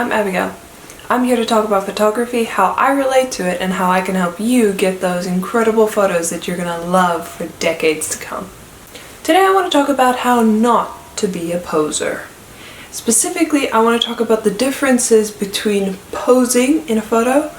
I'm Abigail. I'm here to talk about photography, how I relate to it, and how I can help you get those incredible photos that you're gonna love for decades to come. Today I want to talk about how not to be a poser. Specifically, I want to talk about the differences between posing in a photo,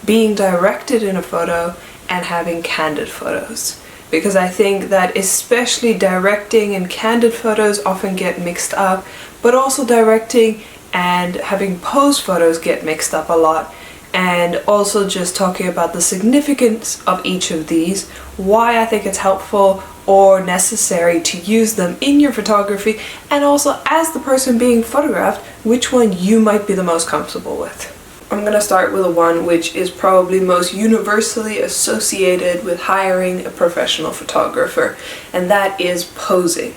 being directed in a photo, and having candid photos. Because I think that especially directing and candid photos often get mixed up, but also directing and having pose photos get mixed up a lot. And also just talking about the significance of each of these, why I think it's helpful or necessary to use them in your photography, and also as the person being photographed, which one you might be the most comfortable with. I'm going to start with the one which is probably most universally associated with hiring a professional photographer, and that is posing.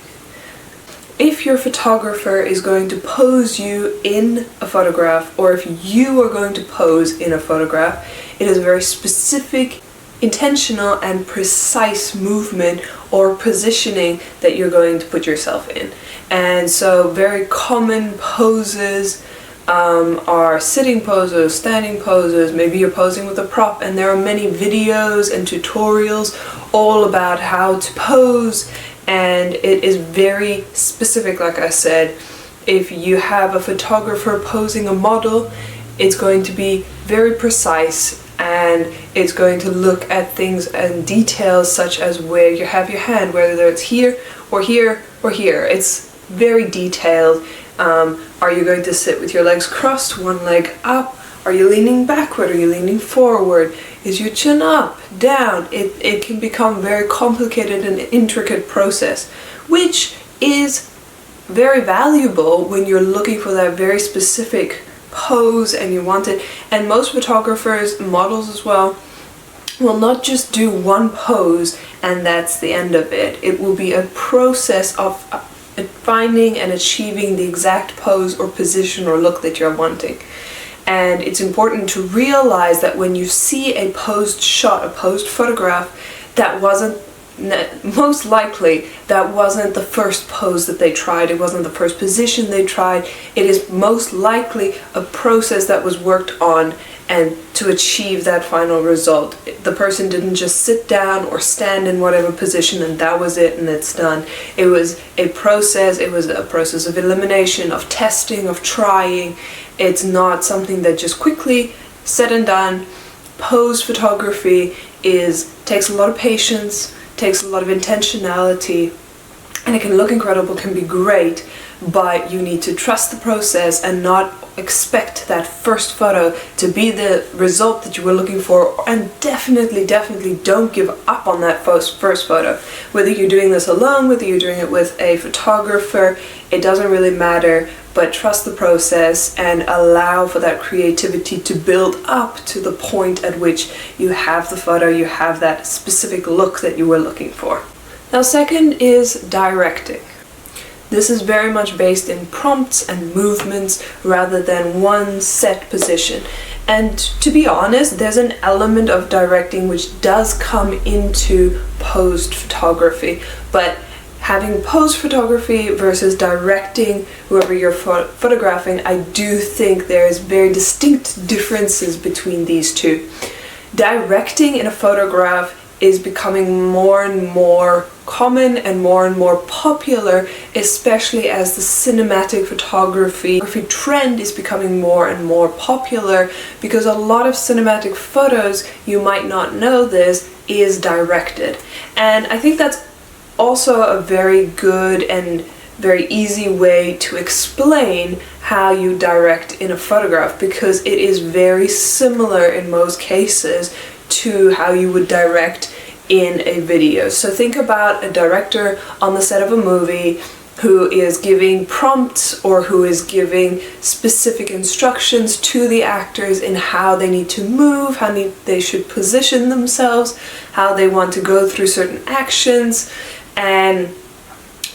If your photographer is going to pose you in a photograph, or if you are going to pose in a photograph, it is a very specific, intentional and precise movement or positioning that you're going to put yourself in. And so very common poses are sitting poses, standing poses, maybe you're posing with a prop, and there are many videos and tutorials all about how to pose, and it is very specific. Like I said, if you have a photographer posing a model, it's going to be very precise, and it's going to look at things and details such as where you have your hand, whether it's here or here or here. It's very detailed. Are you going to sit with your legs crossed, one leg up? Are you leaning backward? Are you leaning forward? Is your chin up, down? It can become very complicated and intricate process, which is very valuable when you're looking for that very specific pose and you want it. And most photographers, models as well, will not just do one pose and that's the end of it. It will be a process of finding and achieving the exact pose or position or look that you're wanting. And it's important to realize that when you see a posed shot, a posed photograph, that wasn't, most likely, that wasn't the first pose that they tried, it wasn't the first position they tried. It is most likely a process that was worked on and to achieve that final result. The person didn't just sit down or stand in whatever position and that was it and it's done. It was a process of elimination, of testing, of trying. It's not something that just quickly said and done. Pose photography takes a lot of patience, takes a lot of intentionality, and it can look incredible, can be great, but you need to trust the process and not expect that first photo to be the result that you were looking for, and definitely don't give up on that first photo. Whether you're doing this alone, whether you're doing it with a photographer, it doesn't really matter, but trust the process and allow for that creativity to build up to the point at which you have the photo, you have that specific look that you were looking for. Now, second is directing. This is very much based in prompts and movements rather than one set position. And to be honest, there's an element of directing which does come into posed photography, but having posed photography versus directing whoever you're photographing, I do think there's very distinct differences between these two. Directing in a photograph is becoming more and more common and more popular, especially as the cinematic photography trend is becoming more and more popular, because a lot of cinematic photos, you might not know this, is directed. And I think that's also a very good and very easy way to explain how you direct in a photograph, because it is very similar in most cases to how you would direct in a video. So think about a director on the set of a movie who is giving prompts or who is giving specific instructions to the actors in how they need to move, how they should position themselves, how they want to go through certain actions. And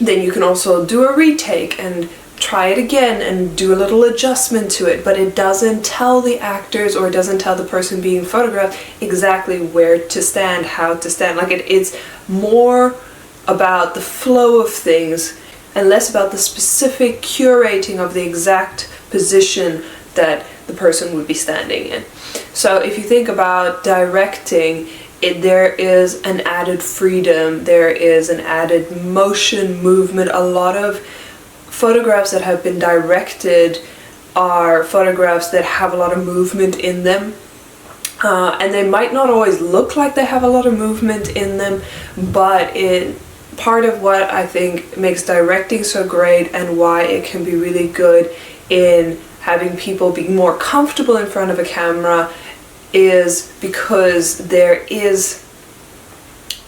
then you can also do a retake and try it again and do a little adjustment to it, but it doesn't tell the actors or it doesn't tell the person being photographed exactly where to stand, how to stand. Like it's more about the flow of things and less about the specific curating of the exact position that the person would be standing in. So if you think about directing, there is an added freedom, there is an added motion, movement. A lot of photographs that have been directed are photographs that have a lot of movement in them. And they might not always look like they have a lot of movement in them, but part of what I think makes directing so great and why it can be really good in having people be more comfortable in front of a camera is because there is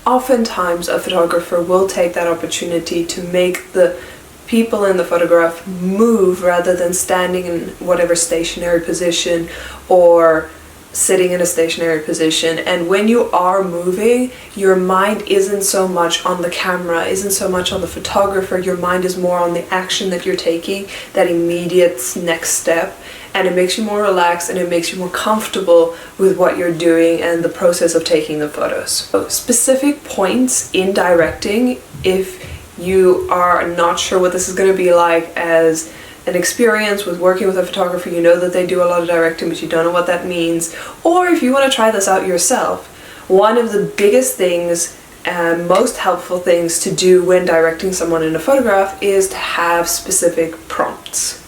oftentimes a photographer will take that opportunity to make the people in the photograph move rather than standing in whatever stationary position or sitting in a stationary position. And when you are moving, your mind isn't so much on the camera, isn't so much on the photographer. Your mind is more on the action that you're taking, that immediate next step, and it makes you more relaxed and it makes you more comfortable with what you're doing and the process of taking the photos. So specific points in directing, if you are not sure what this is going to be like as an experience with working with a photographer, you know that they do a lot of directing but you don't know what that means, or if you want to try this out yourself, one of the biggest things and most helpful things to do when directing someone in a photograph is to have specific prompts.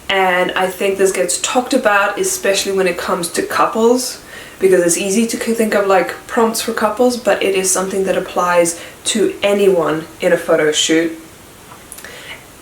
And I think this gets talked about especially when it comes to couples, because it's easy to think of like prompts for couples, but it is something that applies to anyone in a photo shoot.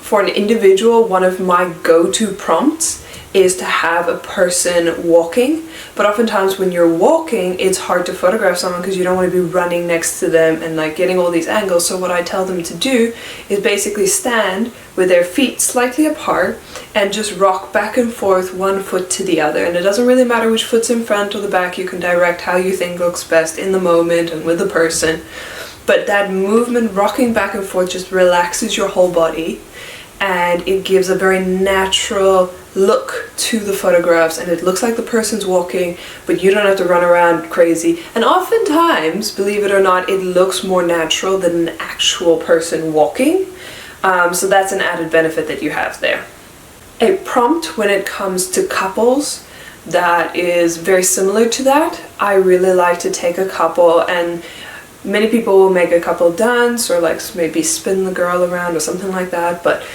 For an individual, one of my go-to prompts is to have a person walking, but oftentimes when you're walking, it's hard to photograph someone because you don't want to be running next to them and like getting all these angles. So what I tell them to do is basically stand with their feet slightly apart and just rock back and forth one foot to the other. And it doesn't really matter which foot's in front or the back, you can direct how you think looks best in the moment and with the person. But that movement, rocking back and forth, just relaxes your whole body. And it gives a very natural look to the photographs, and it looks like the person's walking, but you don't have to run around crazy. And oftentimes, believe it or not, it looks more natural than an actual person walking. So that's an added benefit that you have there. A prompt when it comes to couples that is very similar to that, I really like to take a couple, and many people will make a couple dance or like maybe spin the girl around or something like that, but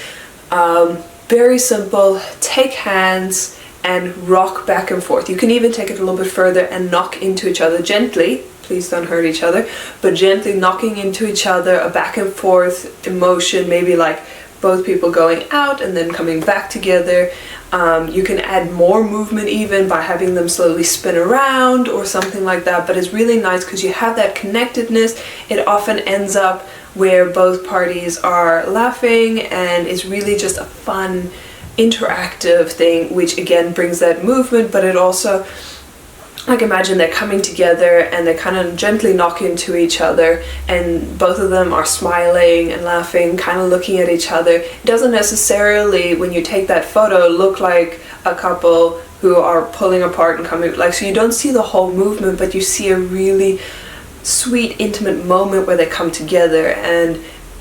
very simple. Take hands and rock back and forth. You can even take it a little bit further and knock into each other gently. Please don't hurt each other, but gently knocking into each other, a back and forth emotion, maybe like both people going out and then coming back together. You can add more movement even by having them slowly spin around or something like that, but it's really nice because you have that connectedness. It often ends up where both parties are laughing, and it's really just a fun interactive thing, which again brings that movement, but it also, like, imagine they're coming together and they kind of gently knock into each other and both of them are smiling and laughing, kind of looking at each other. It doesn't necessarily, when you take that photo, look like a couple who are pulling apart and coming, like, so you don't see the whole movement, but you see a really sweet, intimate moment where they come together,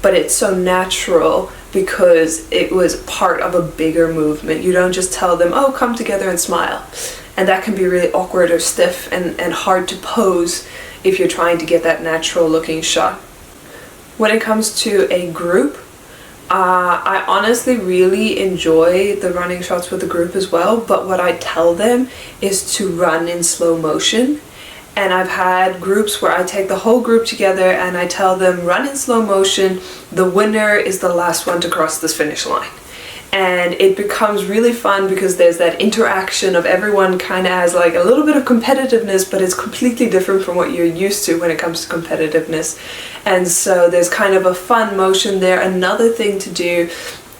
but it's so natural because it was part of a bigger movement. You don't just tell them, oh, come together and smile. And that can be really awkward or stiff and hard to pose if you're trying to get that natural looking shot. When it comes to a group, I honestly really enjoy the running shots with the group as well, but what I tell them is to run in slow motion. And I've had groups where I take the whole group together and I tell them, run in slow motion, the winner is the last one to cross this finish line. And it becomes really fun because there's that interaction of everyone kind of has like a little bit of competitiveness, but it's completely different from what you're used to when it comes to competitiveness. And so there's kind of a fun motion there. Another thing to do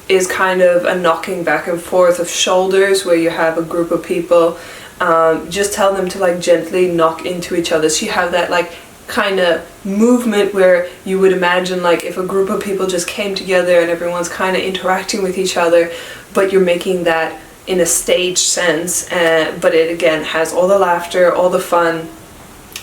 is kind of a knocking back and forth of shoulders where you have a group of people. Just tell them to like gently knock into each other. So you have that like kind of movement where you would imagine like if a group of people just came together and everyone's kind of interacting with each other, but you're making that in a staged sense, but it again has all the laughter, all the fun.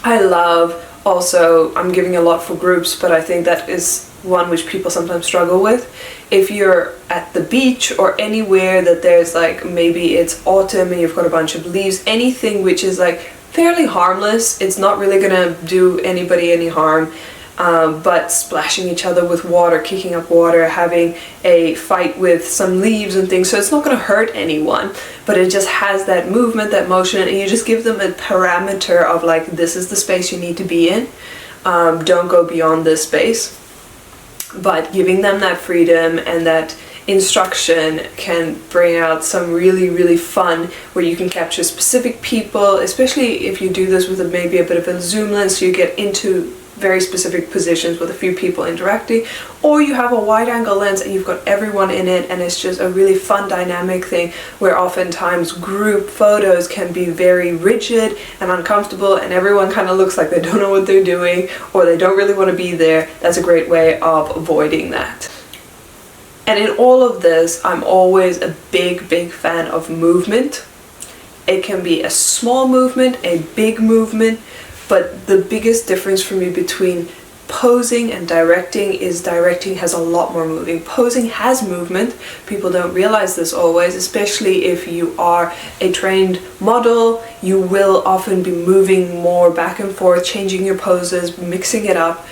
I love Also, I'm giving a lot for groups, but I think that is one which people sometimes struggle with. If you're at the beach or anywhere that there's like, maybe it's autumn and you've got a bunch of leaves, anything which is like fairly harmless, it's not really gonna do anybody any harm, but splashing each other with water, kicking up water, having a fight with some leaves and things, so it's not going to hurt anyone, but it just has that movement, that motion, and you just give them a parameter of like, this is the space you need to be in, don't go beyond this space. But giving them that freedom and that instruction can bring out some really, really fun, where you can capture specific people, especially if you do this with maybe a bit of a zoom lens, so you get into very specific positions with a few people interacting, or you have a wide angle lens and you've got everyone in it, and it's just a really fun dynamic thing, where oftentimes group photos can be very rigid and uncomfortable and everyone kind of looks like they don't know what they're doing or they don't really want to be there. That's a great way of avoiding that. And in all of this, I'm always a big fan of movement. It can be a small movement, a big movement, but the biggest difference for me between posing and directing is directing has a lot more moving. Posing has movement. People don't realize this always, especially if you are a trained model. You will often be moving more back and forth, changing your poses, mixing it up.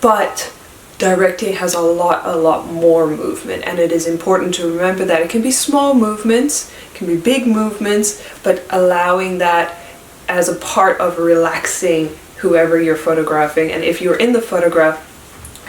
But directing has a lot more movement, and it is important to remember that it can be small movements, it can be big movements, but allowing that as a part of relaxing whoever you're photographing. And if you're in the photograph,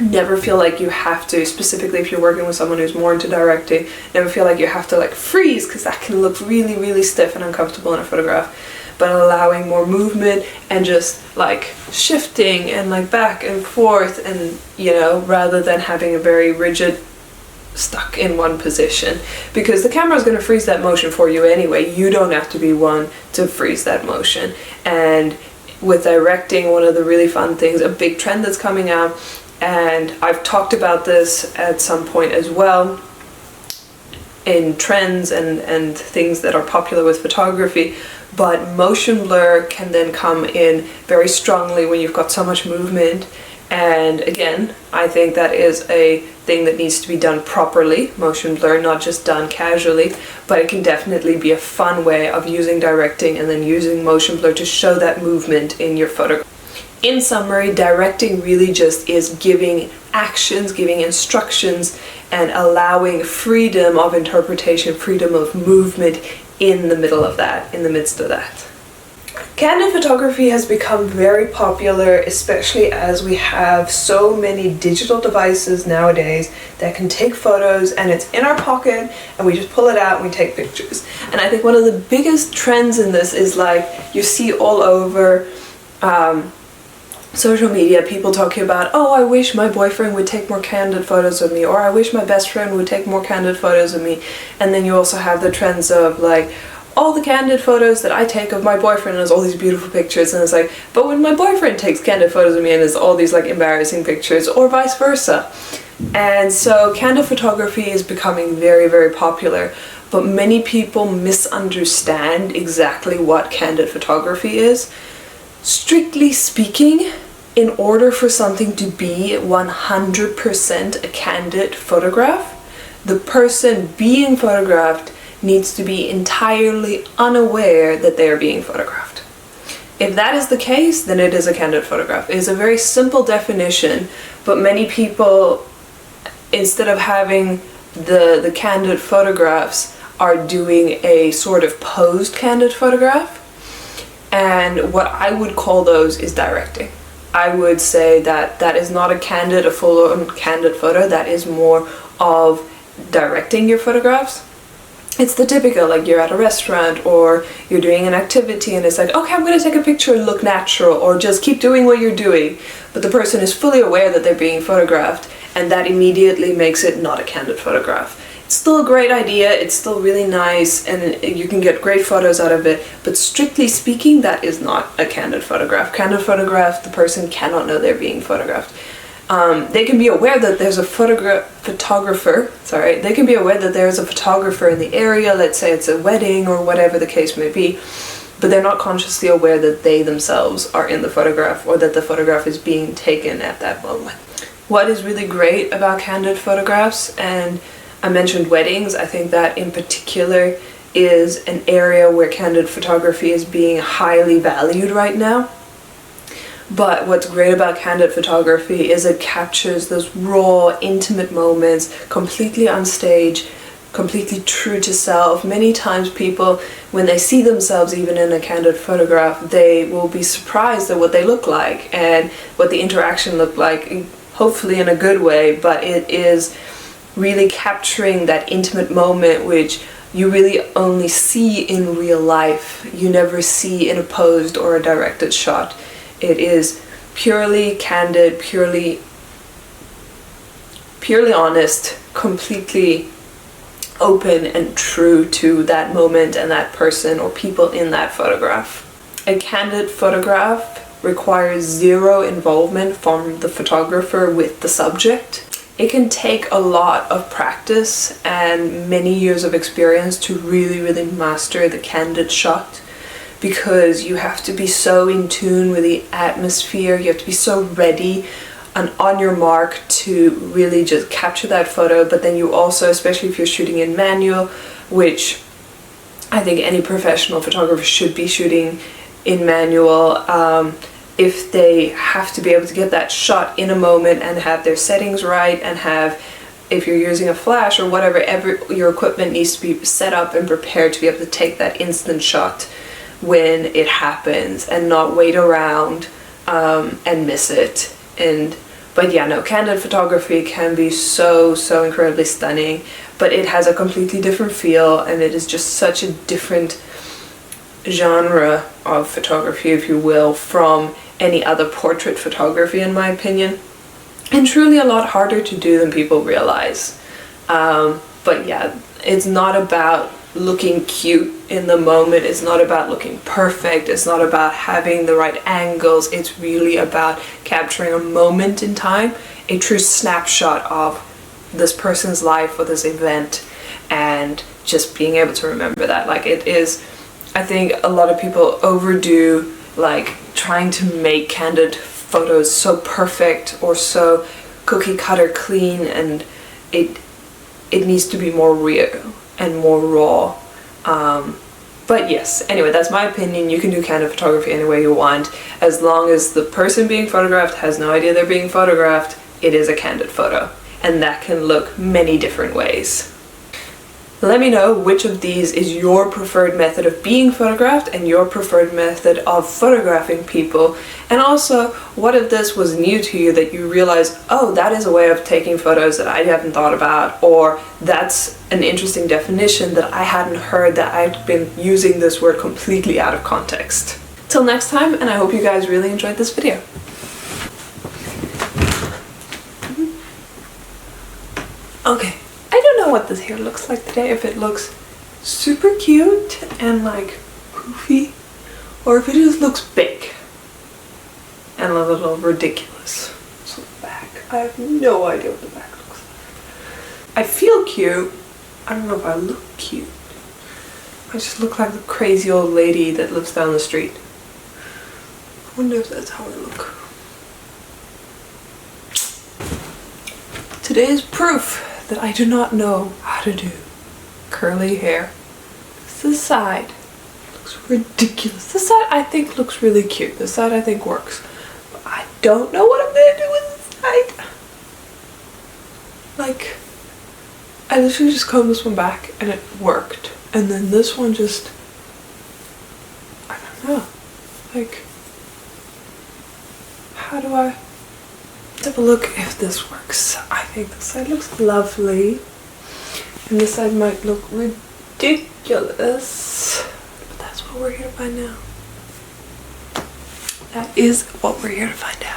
never feel like you have to, specifically if you're working with someone who's more into directing, never feel like you have to like freeze, because that can look really stiff and uncomfortable in a photograph. But allowing more movement and just like shifting and like back and forth, and you know, rather than having a very rigid stuck in one position, because the camera is going to freeze that motion for you anyway. You don't have to be one to freeze that motion. And with directing, one of the really fun things, a big trend that's coming out, and I've talked about this at some point as well in trends and things that are popular with photography, but motion blur can then come in very strongly when you've got so much movement. And again, I think that is a thing that needs to be done properly, motion blur, not just done casually, but it can definitely be a fun way of using directing and then using motion blur to show that movement in your photograph. In summary, directing really just is giving actions, giving instructions, and allowing freedom of interpretation, freedom of movement in the middle of that, in the midst of that. Candid photography has become very popular, especially as we have so many digital devices nowadays that can take photos, and it's in our pocket and we just pull it out and we take pictures. And I think one of the biggest trends in this is like you see all over social media, people talking about, oh, I wish my boyfriend would take more candid photos of me, or I wish my best friend would take more candid photos of me. And then you also have the trends of like, all the candid photos that I take of my boyfriend, and there's all these beautiful pictures, and it's like, but when my boyfriend takes candid photos of me and there's all these like embarrassing pictures, or vice versa. And so candid photography is becoming very popular, but many people misunderstand exactly what candid photography is. Strictly speaking, in order for something to be 100% a candid photograph, the person being photographed needs to be entirely unaware that they are being photographed. If that is the case, then it is a candid photograph. It is a very simple definition, but many people, instead of having the candid photographs, are doing a sort of posed candid photograph. And what I would call those is directing. I would say that that is not a full-on candid photo. That is more of directing your photographs. It's the typical, like you're at a restaurant or you're doing an activity and it's like, okay, I'm going to take a picture and look natural, or just keep doing what you're doing. But the person is fully aware that they're being photographed, and that immediately makes it not a candid photograph. It's still a great idea, it's still really nice, and you can get great photos out of it, but strictly speaking, that is not a candid photograph. Candid photograph, the person cannot know they're being photographed. They can be aware that there's a photographer in the area, let's say it's a wedding or whatever the case may be, but they're not consciously aware that they themselves are in the photograph or that the photograph is being taken at that moment. What is really great about candid photographs, and I mentioned weddings, I think that in particular is an area where candid photography is being highly valued right now. But what's great about candid photography is it captures those raw, intimate moments, completely on stage, completely true to self. Many times people, when they see themselves even in a candid photograph, they will be surprised at what they look like and what the interaction looked like, hopefully in a good way, but it is really capturing that intimate moment which you really only see in real life. You never see in a posed or a directed shot. It is purely candid, purely honest, completely open and true to that moment and that person or people in that photograph. A candid photograph requires zero involvement from the photographer with the subject. It can take a lot of practice and many years of experience to really master the candid shot, because you have to be so in tune with the atmosphere, you have to be so ready and on your mark to really just capture that photo. But then you also, especially if you're shooting in manual, which I think any professional photographer should be shooting in manual, if they have to be able to get that shot in a moment and have their settings right, and have, if you're using a flash or whatever, your equipment needs to be set up and prepared to be able to take that instant shot when it happens and not wait around and miss it. But yeah, no, candid photography can be so incredibly stunning, but it has a completely different feel, and it is just such a different genre of photography, if you will, from any other portrait photography, in my opinion, and truly a lot harder to do than people realize. But yeah, it's not about looking cute in the moment, it's not about looking perfect, it's not about having the right angles, it's really about capturing a moment in time, a true snapshot of this person's life or this event, and just being able to remember that. Like, it is, I think a lot of people overdo like trying to make candid photos so perfect or so cookie cutter clean, and it needs to be more real and more raw. But yes, anyway, that's my opinion. You can do candid photography any way you want, as long as the person being photographed has no idea they're being photographed. It is a candid photo, and that can look many different ways. Let me know which of these is your preferred method of being photographed and your preferred method of photographing people. And also, what if this was new to you, that you realized, oh, that is a way of taking photos that I haven't thought about, or that's an interesting definition that I hadn't heard, that I'd been using this word completely out of context. Till next time, and I hope you guys really enjoyed this video. Okay. I don't know what this hair looks like today, if it looks super cute and like poofy, or if it just looks big and a little ridiculous. So the back, I have no idea what the back looks like. I feel cute. I don't know if I look cute. I just look like the crazy old lady that lives down the street. I wonder if that's how I look. Today is proof that I do not know how to do curly hair. This side looks ridiculous. This side I think looks really cute. This side I think works. But I don't know what I'm gonna do with this side. Like, I literally just combed this one back and it worked. And then this one just, I don't know. Like, how do I have a look if this works? I think this side looks lovely, and this side might look ridiculous, but that's what we're here to find out. That is what we're here to find out.